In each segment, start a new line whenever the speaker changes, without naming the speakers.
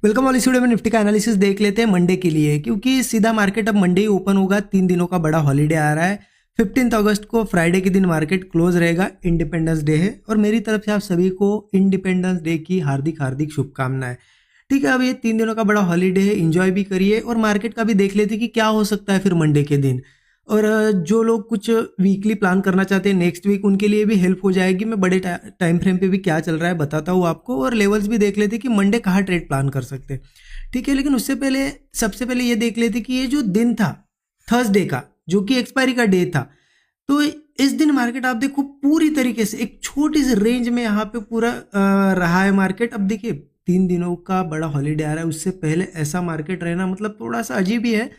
Welcome वाली video में Nifty का एनालिसिस देख लेते हैं मंडे के लिए, क्योंकि सीधा मार्केट अब मंडे ही ओपन होगा। 3 दिनों का बड़ा हॉलीडे आ रहा है। 15 अगस्त को फ्राइडे के दिन मार्केट क्लोज रहेगा, इंडिपेंडेंस डे है। और मेरी तरफ से आप सभी को इंडिपेंडेंस डे की हार्दिक हार्दिक शुभकामनाएं। ठीक है, अब ये 3 दिनों का बड़ा हॉलीडे है, इंजॉय भी करिए और मार्केट का भी देख लेते कि क्या हो सकता है फिर मंडे के दिन। और जो लोग कुछ वीकली प्लान करना चाहते हैं नेक्स्ट वीक, उनके लिए भी हेल्प हो जाएगी। मैं बड़े टाइम फ्रेम पे भी क्या चल रहा है बताता हूँ आपको, और लेवल्स भी देख लेते कि मंडे कहाँ ट्रेड प्लान कर सकते हैं। ठीक है, लेकिन उससे पहले सबसे पहले ये देख लेते कि ये जो दिन था थर्सडे का, जो कि एक्सपायरी का डे था, तो इस दिन मार्केट आप देखो पूरी तरीके से एक छोटी सी रेंज में यहाँ पे पूरा रहा है मार्केट। अब देखिए 3 दिनों का बड़ा हॉलीडे आ रहा है, उससे पहले ऐसा मार्केट रहना मतलब थोड़ा सा अजीब ही है,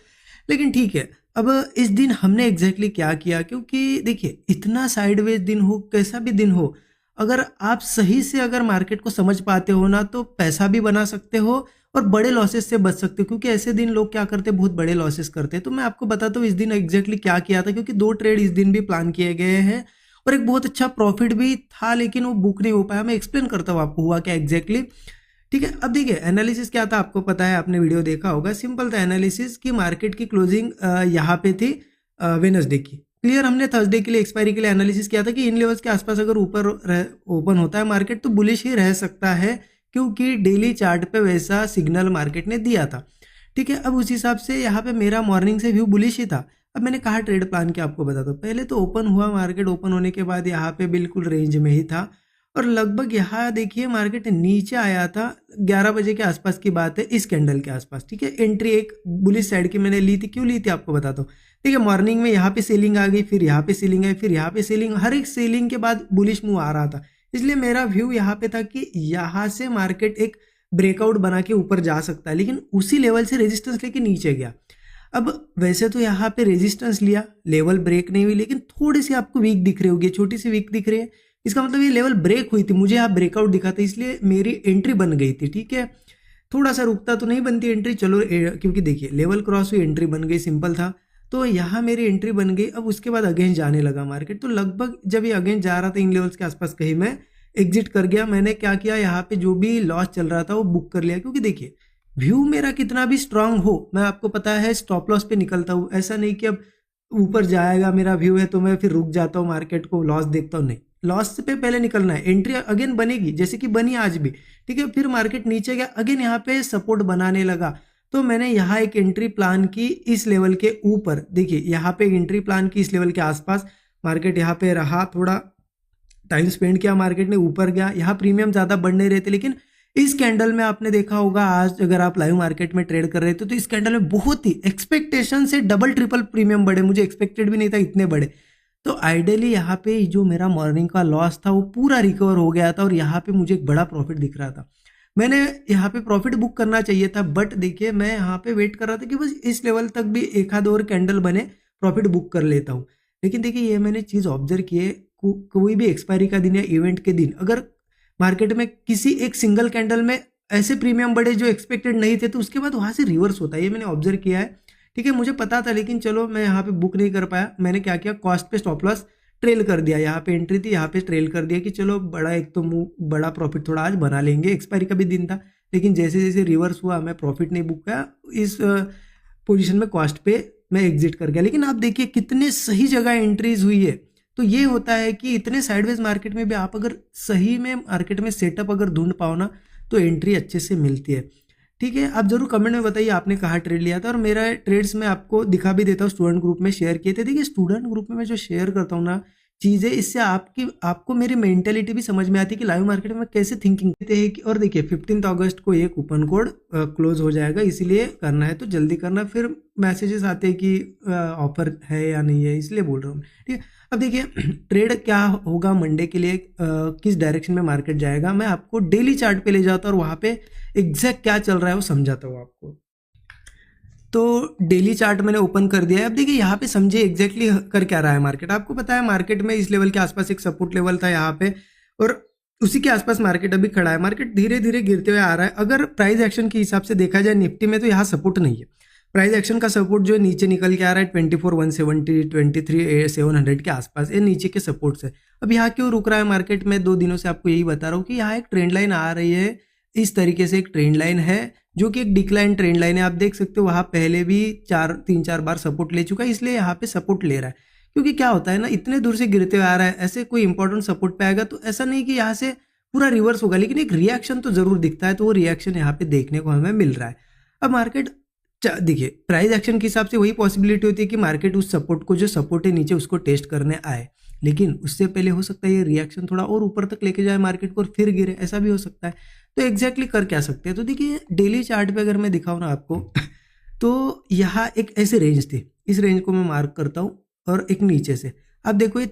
लेकिन ठीक है। अब इस दिन हमने एग्जैक्टली क्या किया, क्योंकि देखिए इतना साइडवेज दिन हो, कैसा भी दिन हो, अगर आप सही से अगर मार्केट को समझ पाते हो ना, तो पैसा भी बना सकते हो और बड़े लॉसेस से बच सकते हो। क्योंकि ऐसे दिन लोग क्या करते हैं, बहुत बड़े लॉसेस करते हैं। तो मैं आपको बताता हूँ इस दिन एग्जैक्टली क्या किया था, क्योंकि 2 ट्रेड इस दिन भी प्लान किए गए हैं और एक बहुत अच्छा प्रॉफिट भी था, लेकिन वो बुक नहीं हो पाया। मैं एक्सप्लेन करता हूँ आपको हुआ क्या एग्जैक्टली। ठीक है, अब देखिए एनालिसिस क्या था, आपको पता है, आपने वीडियो देखा होगा। सिंपल था एनालिसिस कि मार्केट की क्लोजिंग यहाँ पे थी वेडनेसडे की। क्लियर, हमने थर्सडे के लिए एक्सपायरी के लिए एनालिसिस किया था कि इन लेवल्स के आसपास अगर ऊपर ओपन होता है मार्केट तो बुलिश ही रह सकता है, क्योंकि डेली चार्ट पे वैसा सिग्नल मार्केट ने दिया था। ठीक है, अब उस हिसाब से यहाँ पे मेरा मॉर्निंग से व्यू बुलिश ही था। अब मैंने कहा ट्रेड प्लान किया, आपको बताता हूँ। पहले तो ओपन हुआ मार्केट, ओपन होने के बाद यहाँ पे बिल्कुल रेंज में ही था और लगभग यहाँ देखिए मार्केट नीचे आया था। 11 बजे के आसपास की बात है, इस कैंडल के आसपास। ठीक है, एंट्री एक बुलिश साइड की मैंने ली थी। क्यों ली थी आपको बताता हूँ। ठीक है, मॉर्निंग में यहाँ पे सेलिंग आ गई, फिर यहाँ पे सेलिंग आई, फिर यहाँ पे सेलिंग, हर एक सेलिंग के बाद बुलिश मूव आ रहा था। इसलिए मेरा व्यू यहाँ पे था कि यहाँ से मार्केट एक ब्रेकआउट बना के ऊपर जा सकता है, लेकिन उसी लेवल से रेजिस्टेंस लेके नीचे गया। अब वैसे तो यहाँ पे रेजिस्टेंस लिया, लेवल ब्रेक नहीं हुई, लेकिन थोड़ी सी आपको वीक दिख रही होगी, छोटी सी वीक दिख रही है। इसका मतलब ये लेवल ब्रेक हुई थी, मुझे यहाँ ब्रेकआउट दिखा था, इसलिए मेरी एंट्री बन गई थी। ठीक है, थोड़ा सा रुकता तो नहीं बनती एंट्री, चलो क्योंकि देखिए लेवल क्रॉस हुई, एंट्री बन गई, सिंपल था। तो यहाँ मेरी एंट्री बन गई। अब उसके बाद अगेंस्ट जाने लगा मार्केट, तो लगभग जब ये अगेंस्ट जा रहा था इन लेवल्स के आसपास, कहीं मैं एग्जिट कर गया। मैंने क्या किया, यहाँ पे जो भी लॉस चल रहा था वो बुक कर लिया। क्योंकि देखिए व्यू मेरा कितना भी स्ट्रांग हो, मैं आपको पता है स्टॉप लॉस पे निकलता हूँ। ऐसा नहीं कि अब ऊपर जाएगा मेरा व्यू है तो मैं फिर रुक जाता हूँ, मार्केट को लॉस देखता हूँ, नहीं, लॉस पे पहले निकलना है। एंट्री अगेन बनेगी जैसे कि बनी आज भी। ठीक है, फिर मार्केट नीचे गया, अगेन यहाँ पे सपोर्ट बनाने लगा, तो मैंने यहाँ एक एंट्री प्लान की इस लेवल के ऊपर। देखिए यहाँ पे एक एंट्री प्लान की इस लेवल के आसपास, मार्केट यहाँ पे रहा, थोड़ा टाइम स्पेंड किया, मार्केट ने ऊपर गया। यहाँ प्रीमियम ज्यादा बढ़ नहीं रहे थे, लेकिन इस कैंडल में आपने देखा होगा, आज अगर आप लाइव मार्केट में ट्रेड कर रहे थे तो इस कैंडल में बहुत ही एक्सपेक्टेशन से डबल ट्रिपल प्रीमियम बढ़े। मुझे एक्सपेक्टेड भी नहीं था इतने बड़े। तो आइडियली यहाँ पे जो मेरा मॉर्निंग का लॉस था वो पूरा रिकवर हो गया था और यहाँ पे मुझे एक बड़ा प्रॉफिट दिख रहा था। मैंने यहाँ पे प्रॉफिट बुक करना चाहिए था, बट देखिए मैं यहाँ पे वेट कर रहा था कि बस इस लेवल तक भी एक आध और कैंडल बने, प्रॉफिट बुक कर लेता हूँ। लेकिन देखिए ये मैंने चीज़ ऑब्जर्व की है, कोई भी एक्सपायरी का दिन या इवेंट के दिन अगर मार्केट में किसी एक सिंगल कैंडल में ऐसे प्रीमियम बढ़े जो एक्सपेक्टेड नहीं थे, तो उसके बाद वहां से रिवर्स होता है, ये मैंने ऑब्जर्व किया है। ठीक है, मुझे पता था, लेकिन चलो मैं यहाँ पे बुक नहीं कर पाया। मैंने क्या किया, कॉस्ट पे स्टॉप लॉस ट्रेल कर दिया। यहाँ पे एंट्री थी, यहाँ पे ट्रेल कर दिया कि चलो बड़ा एक तो बड़ा प्रॉफिट थोड़ा आज बना लेंगे। एक्सपायरी का भी दिन था, लेकिन जैसे जैसे रिवर्स हुआ मैं प्रॉफिट नहीं बुक किया, इस पोजिशन में कॉस्ट पे मैं एग्जिट कर गया। लेकिन आप देखिए कितने सही जगह एंट्रीज हुई है। तो ये होता है कि इतने साइडवेज मार्केट में भी आप अगर सही में मार्केट में सेटअप अगर ढूंढ पाओ ना, तो एंट्री अच्छे से मिलती है। ठीक है, आप जरूर कमेंट में बताइए आपने कहाँ ट्रेड लिया था, और मेरा ट्रेड्स में आपको दिखा भी देता हूँ, स्टूडेंट ग्रुप में शेयर किए थे। देखिए स्टूडेंट ग्रुप में मैं जो शेयर करता हूँ ना चीज़ें, इससे आपको मेरी मेंटेलिटी भी समझ में आती है कि लाइव मार्केट में कैसे थिंकिंग करते हैं। और देखिए 15 अगस्त को ये कूपन कोड क्लोज हो जाएगा, इसीलिए करना है तो जल्दी करना, फिर मैसेजेस आते हैं कि ऑफर है या नहीं है, इसलिए बोल रहा हूँ। ठीक है, अब देखिए ट्रेड क्या होगा मंडे के लिए, किस डायरेक्शन में मार्केट जाएगा, मैं आपको डेली चार्ट पे ले जाता हूँ और वहाँ पे एग्जैक्ट क्या चल रहा है वो समझाता हूँ आपको। तो डेली चार्ट मैंने ओपन कर दिया है। अब देखिए यहाँ पे समझिए एग्जैक्टली कर क्या रहा है मार्केट। आपको पता है मार्केट में इस लेवल के आसपास एक सपोर्ट लेवल था यहाँ पे, और उसी के आसपास मार्केट अभी खड़ा है। मार्केट धीरे धीरे गिरते हुए आ रहा है। अगर प्राइस एक्शन के हिसाब से देखा जाए निफ्टी में, तो यहाँ सपोर्ट नहीं है। प्राइस एक्शन का सपोर्ट जो है नीचे निकल के आ रहा है 24,170 23,700 के आसपास, ये नीचे के सपोर्ट्स है। अब यहाँ क्यों रुक रहा है मार्केट में, 2 दिनों से आपको यही बता रहा हूँ कि यहाँ एक ट्रेंड लाइन आ रही है, इस तरीके से एक ट्रेंड लाइन है जो कि एक डिक्लाइन ट्रेंड लाइन है। आप देख सकते हो वहाँ पहले भी 3-4 बार सपोर्ट ले चुका है, इसलिए यहाँ पे सपोर्ट ले रहा है। क्योंकि क्या होता है ना, इतने दूर से गिरते हुए आ रहा है, ऐसे कोई इंपॉर्टेंट सपोर्ट पे आएगा तो ऐसा नहीं कि यहाँ से पूरा रिवर्स होगा, लेकिन एक रिएक्शन तो जरूर दिखता है। तो वो रिएक्शन यहाँ पे देखने को हमें मिल रहा है। अब मार्केट देखिए प्राइस एक्शन के हिसाब से वही पॉसिबिलिटी होती है कि मार्केट उस सपोर्ट को, जो सपोर्ट है नीचे, उसको टेस्ट करने आए, लेकिन उससे पहले हो सकता है ये रिएक्शन थोड़ा और ऊपर तक लेके जाए मार्केट को और फिर गिरे, ऐसा भी हो सकता है। तो एग्जैक्टली कर क्या सकते हैं, तो देखिए डेली चार्ट पे अगर मैं दिखाऊँ ना आपको तो यहाँ एक ऐसे रेंज थी, इस रेंज को मैं मार्क करता हूँ और एक नीचे से आप देखो ये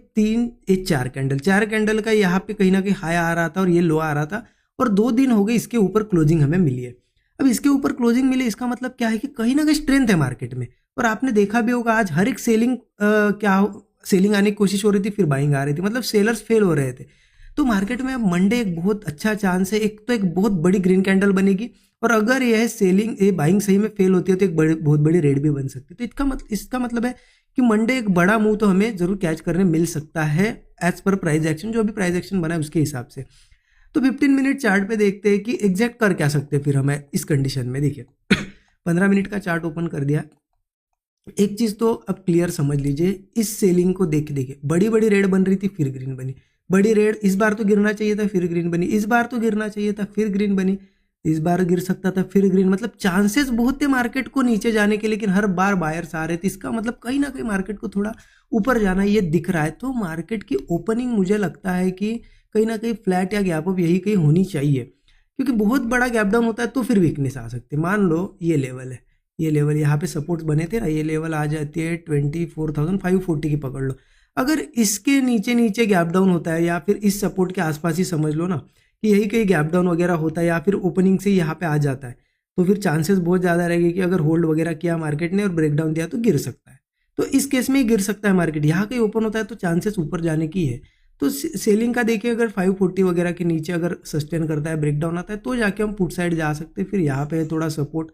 4 कैंडल का यहाँ पे कहीं ना कहीं हाई आ रहा था और ये लो आ रहा था, और 2 दिन हो गए इसके ऊपर क्लोजिंग हमें मिली है। अब इसके ऊपर क्लोजिंग मिली, इसका मतलब क्या है कि कहीं ना कहीं स्ट्रेंथ है मार्केट में। और आपने देखा भी होगा आज हर एक सेलिंग आने की कोशिश हो रही थी, फिर बाइंग आ रही थी, मतलब सेलर्स फेल हो रहे थे। तो मार्केट में अब मंडे एक बहुत अच्छा चांस है, एक तो एक बहुत बड़ी ग्रीन कैंडल बनेगी, और अगर ये बाइंग सही में फेल होती है तो एक बहुत बड़ी रेड भी बन सकती है। तो इसका मतलब है कि मंडे एक बड़ा मूव तो हमें जरूर कैच करने मिल सकता है एज पर प्राइस एक्शन, जो अभी प्राइस एक्शन बना है उसके हिसाब से। तो 15 मिनट चार्ट पे देखते हैं कि एग्जैक्ट कर क्या सकते हैं फिर हमें इस कंडीशन में। देखिए 15 मिनट का चार्ट ओपन कर दिया। एक चीज तो अब क्लियर समझ लीजिए, इस सेलिंग को देखिए बड़ी बड़ी रेड बन रही थी, फिर ग्रीन बनी, बड़ी रेड, इस बार तो गिरना चाहिए था फिर ग्रीन बनी, इस बार तो गिरना चाहिए था फिर ग्रीन बनी, इस बार गिर सकता था फिर ग्रीन। मतलब चांसेस बहुत थे मार्केट को नीचे जाने के, लेकिन हर बार बायर्स आ रहे थे। इसका मतलब कहीं ना कहीं मार्केट को थोड़ा ऊपर जाना ये दिख रहा है। तो मार्केट की ओपनिंग मुझे लगता है कि कहीं ना कहीं फ्लैट या गैप अप यही कहीं होनी चाहिए, क्योंकि बहुत बड़ा गैप डाउन होता है तो फिर वीकनेस आ सकती है। मान लो ये लेवल है, ये लेवल यहाँ पे सपोर्ट बने थे ना, ये लेवल आ जाती है 24,540 की, पकड़ लो। अगर इसके नीचे नीचे गैप डाउन होता है, या फिर इस सपोर्ट के आसपास ही समझ लो ना कि यही कहीं गैप डाउन वगैरह होता है, या फिर ओपनिंग से यहाँ पे आ जाता है, तो फिर चांसेस बहुत ज़्यादा रहेंगे कि अगर होल्ड वगैरह किया मार्केट ने और ब्रेकडाउन दिया तो गिर सकता है। तो इस केस में ही गिर सकता है मार्केट। यहाँ कहीं ओपन होता है तो चांसेस ऊपर जाने की है। तो सेलिंग का देखिए, अगर 540 वगैरह के नीचे अगर सस्टेन करता है, ब्रेकडाउन आता है, तो जाके हम पुट साइड जा सकते हैं। फिर यहाँ पे थोड़ा सपोर्ट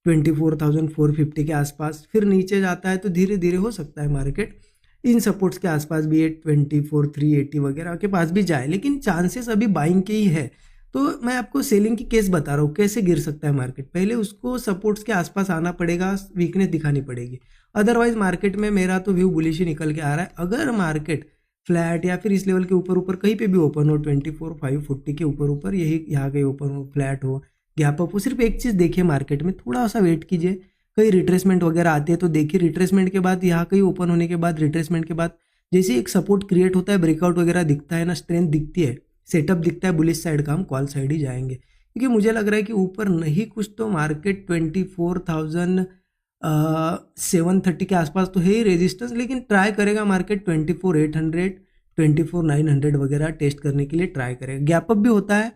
24,450 के आसपास, फिर नीचे जाता है तो धीरे धीरे हो सकता है मार्केट इन सपोर्ट्स के आसपास भी 24,380 वगैरह के पास भी जाए, लेकिन चांसेस अभी बाइंग के ही है। तो मैं आपको सेलिंग की केस बता रहा हूँ कैसे गिर सकता है मार्केट। पहले उसको सपोर्ट्स के आसपास आना पड़ेगा, वीकनेस दिखानी पड़ेगी, अदरवाइज मार्केट में मेरा तो व्यू बुलिश ही निकल के आ रहा है। अगर मार्केट फ्लैट या फिर इस लेवल के ऊपर कहीं पे भी ओपन हो, 24,540 के ऊपर यही यहाँ कहीं ओपन हो, फ्लैट हो, गैप अप हो, सिर्फ एक चीज़ देखिए मार्केट में, थोड़ा सा वेट कीजिए, कहीं रिट्रेसमेंट वगैरह आती है तो देखिए। रिट्रेसमेंट के बाद यहाँ कहीं ओपन होने के बाद, रिट्रेसमेंट के बाद जैसे एक सपोर्ट क्रिएट होता है, ब्रेकआउट वगैरह दिखता है ना, स्ट्रेंथ दिखती है, सेटअप दिखता है बुलिश साइड का, हम कॉल साइड ही जाएंगे। क्योंकि मुझे लग रहा है कि ऊपर नहीं कुछ तो मार्केट 24,730 के आसपास तो है ही रेजिस्टेंस, लेकिन ट्राई करेगा मार्केट 24,800, 24,900 वगैरह टेस्ट करने के लिए ट्राई करेगा। गैप अप भी होता है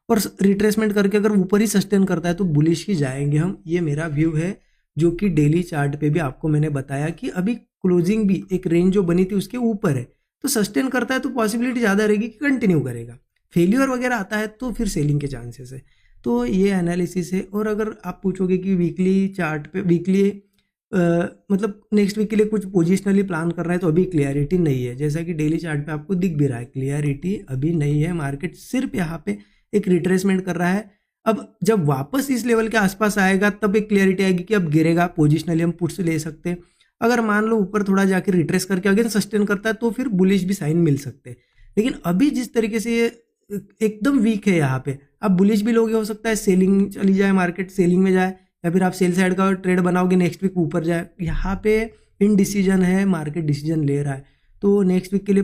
और रिट्रेसमेंट करके अगर ऊपर ही सस्टेन करता है तो बुलिश ही जाएंगे हम, ये मेरा व्यू है। जो कि डेली चार्ट पे भी आपको मैंने बताया कि अभी क्लोजिंग भी एक रेंज जो बनी थी उसके ऊपर है, तो सस्टेन करता है तो पॉसिबिलिटी ज़्यादा रहेगी कि कंटिन्यू करेगा। फेलियर वगैरह आता है तो फिर सेलिंग के चांसेस है। तो ये एनालिसिस है। और अगर आप पूछोगे कि वीकली चार्ट पे मतलब नेक्स्ट वीक के लिए कुछ पोजिशनली प्लान कर रहा है, तो अभी क्लियरिटी नहीं है। जैसा कि डेली चार्ट पे आपको दिख भी रहा है, क्लियरिटी अभी नहीं है। मार्केट सिर्फ यहाँ पे एक रिट्रेसमेंट कर रहा है। अब जब वापस इस लेवल के आसपास आएगा तब एक क्लियरिटी आएगी कि अब गिरेगा, पोजिशनली हम पुट्स ले सकते हैं। अगर मान लो ऊपर थोड़ा जाकर रिट्रेस करके अगेन सस्टेन करता है तो फिर बुलिश भी साइन मिल सकते हैं। लेकिन अभी जिस तरीके से ये एकदम वीक है, यहाँ पे आप बुलिश भी लोगे, हो सकता है सेलिंग चली जाए, मार्केट सेलिंग में जाए, या फिर आप सेल साइड का ट्रेड बनाओगे नेक्स्ट वीक ऊपर जाए। यहाँ पे इनडिसीजन है, मार्केट डिसीजन ले रहा है। तो नेक्स्ट वीक के लिए